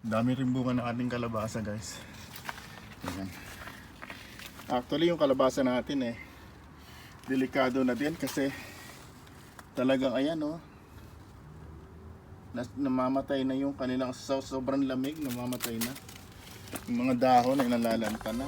Dami rin bunga ng ating kalabasa, guys. Ayan. Actually yung kalabasa natin delikado na din kasi talagang ayan namamatay na yung kanilang sobrang lamig, namamatay na. Yung mga dahon ay nalalanta na.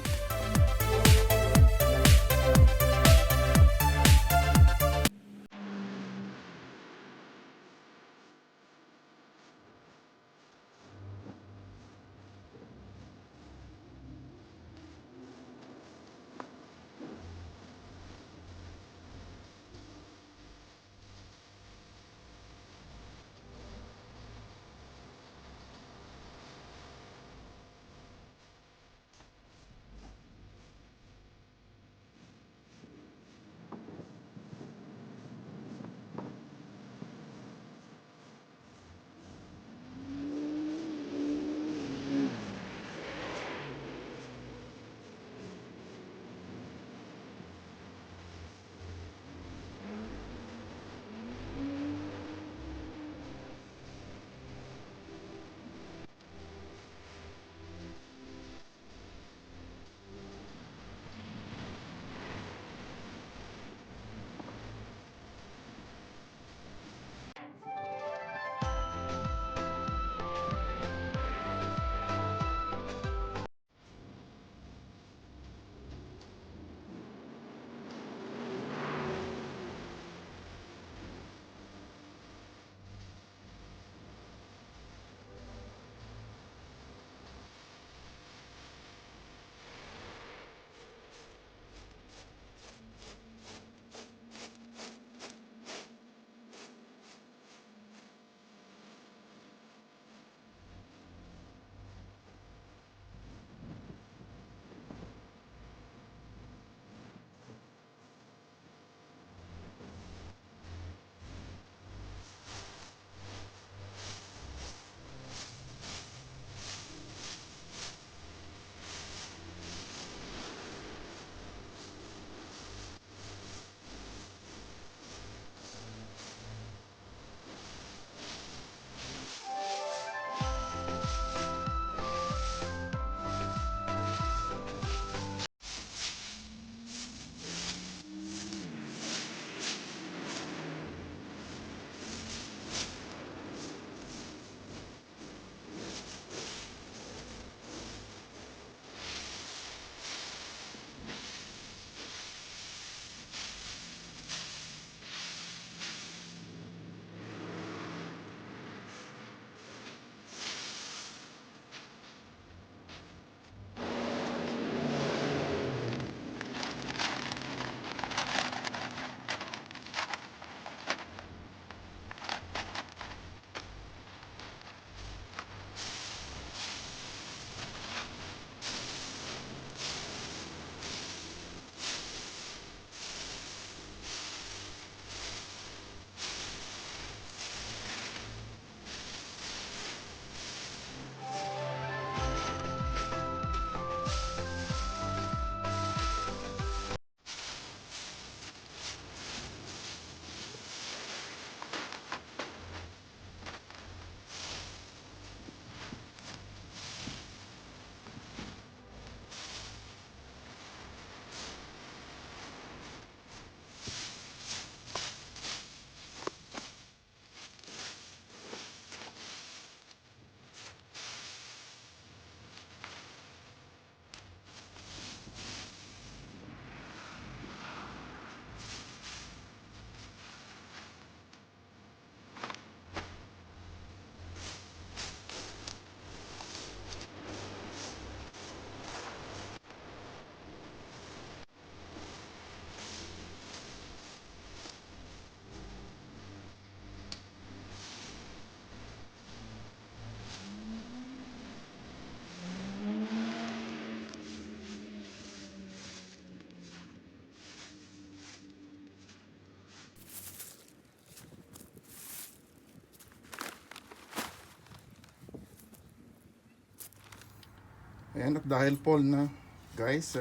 Ayan, at dahil fall na guys,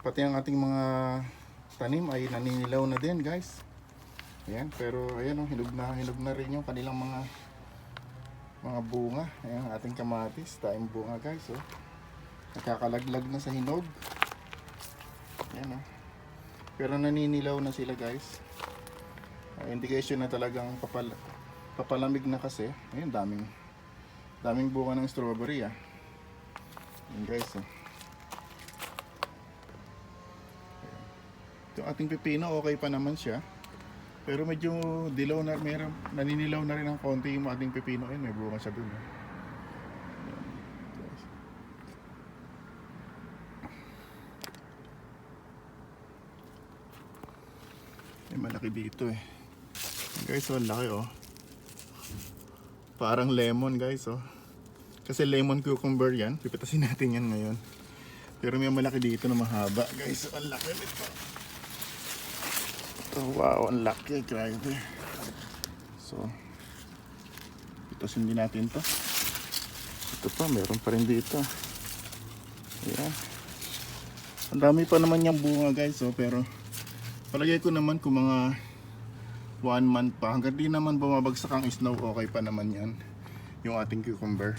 pati ang ating mga tanim ay naninilaw na din guys. Ayan, pero ayan hinog na rin yung kanilang mga mga bunga. Ayan, ating kamatis. Tayong bunga guys. Oh. Nakakalaglag na sa hinog. Ayan, oh. Pero naninilaw na sila guys. Indication na talagang papalamig na kasi. Ayun, daming bunga ng strawberry ah. Ayan guys. Oh. Yung ating pipino okay pa naman siya. Pero medyo dilaw na, naninilaw na rin ng konti yung ating pipino. Ayun, may bunga siya dun. May malaki dito eh. Guys, oh, laki oh. Parang lemon guys oh. Kasi lemon cucumber yan. Pipitasin natin yan ngayon. Pero may malaki dito na mahaba. Guys, oh, ang laki nito. Oh, wow, ang laki. Grabe. So, pitasin din natin to. Ito pa, meron pa rin dito. Ayan. Ang dami pa naman yung bunga guys oh. Pero palagay ko naman kung mga 1 month pa, hanggang di naman bumabagsak ang snow, okay pa naman yan yung ating cucumber.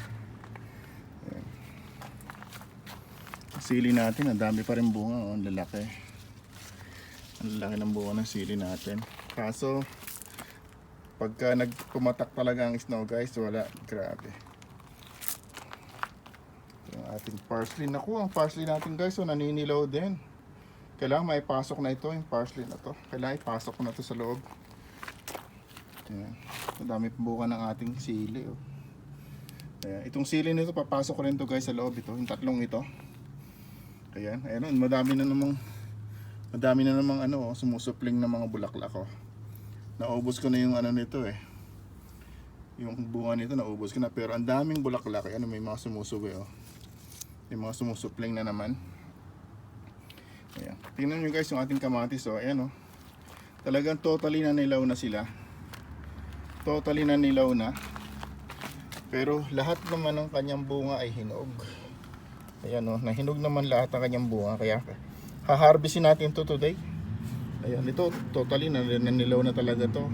Ayan. Sili natin, ang dami pa rin bunga oh, ang lalaki. Ang laki ng bunga ng sili natin. Kaso pagka nagpumatak talaga ang snow guys, wala, grabe. Yung ating parsley, naku, ang parsley natin guys, so naninilaw din. Kailangan maipasok na ito, yung parsley na to. Kailangan ipasok ko na to sa loob. Ayan. Ang dami bunga ng ating sili oh. Ayan. Itong sili nito, papasok ko rin to guys sa loob ito, yung tatlong ito. Ayan, ayan, madami na namang ano oh, sumusupling ng mga bulaklak oh. Naubos ko na yung ano nito eh. Yung bunga nito naubos ko na, pero ang daming bulaklak. Ayan, may mga sumusubi oh. May mga sumusupling na naman. Ayan. Tingnan nyo guys yung ating kamatis oh. Ayan oh. Talagang totally na nilaw na sila. Totally na nilaw na. Pero lahat naman ng kanyang bunga ay hinog. Ayan oh. Nahinog naman lahat ng kanyang bunga. Kaya haharvestin natin to today. Ayan, ito totally na nilaw na talaga to.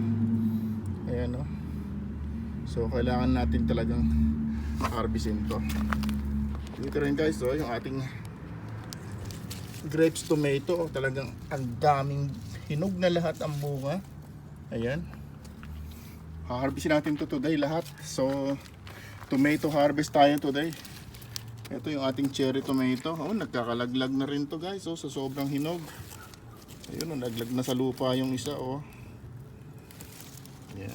Ayan oh. So kailangan natin talagang harvestin to. Dito rin guys oh, yung ating grapes tomato, talagang ang daming hinog na lahat ang bunga. Ayan, haharvestin natin to today lahat. So tomato harvest tayo today. Ito yung ating cherry tomato. Oh, nagkakalaglag na rin to guys oh, sa sobrang hinog. Ayun oh, naglag na sa lupa yung isa oh. Ayan.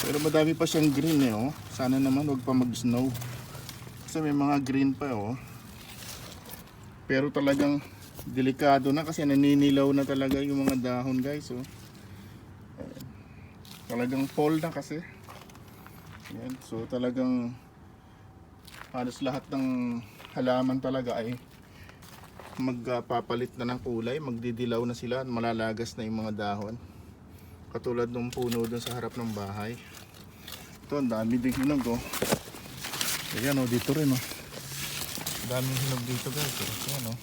Pero madami pa siyang green eh oh. Sana naman wag pa mag snow, kasi may mga green pa oh. Pero talagang delikado na kasi naninilaw na talaga yung mga dahon guys oh. Ayan. Talagang fall na kasi. Ayan. So talagang halos lahat ng halaman talaga ay magpapalit na ng kulay, magdidilaw na sila, malalagas na yung mga dahon. Katulad ng puno dun sa harap ng bahay. Ito ang dami din hinog oh. Ayan oh, dito rin oh. Daming hinog dito guys oh. Ayan oh.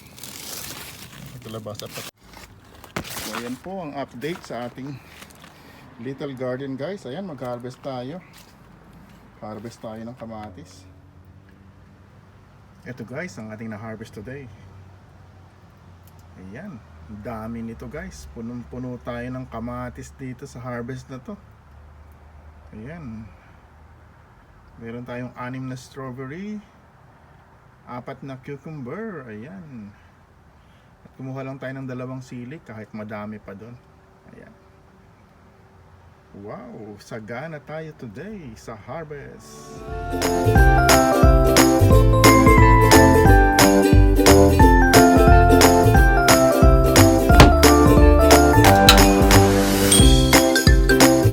Kalabasa pa. So ayan po ang update sa ating little garden guys. Ayan, mag-harvest tayo. Harvest tayo ng kamatis. Ito guys, ang ating na-harvest today. Ayan, dami nito guys. Punong-puno tayo ng kamatis dito sa harvest na to. Ayan. Meron tayong 6 na strawberry, 4 na cucumber. Ayan. At kumuha lang tayo ng 2 sili kahit madami pa doon. Ayan. Wow, sagana tayo today sa harvest.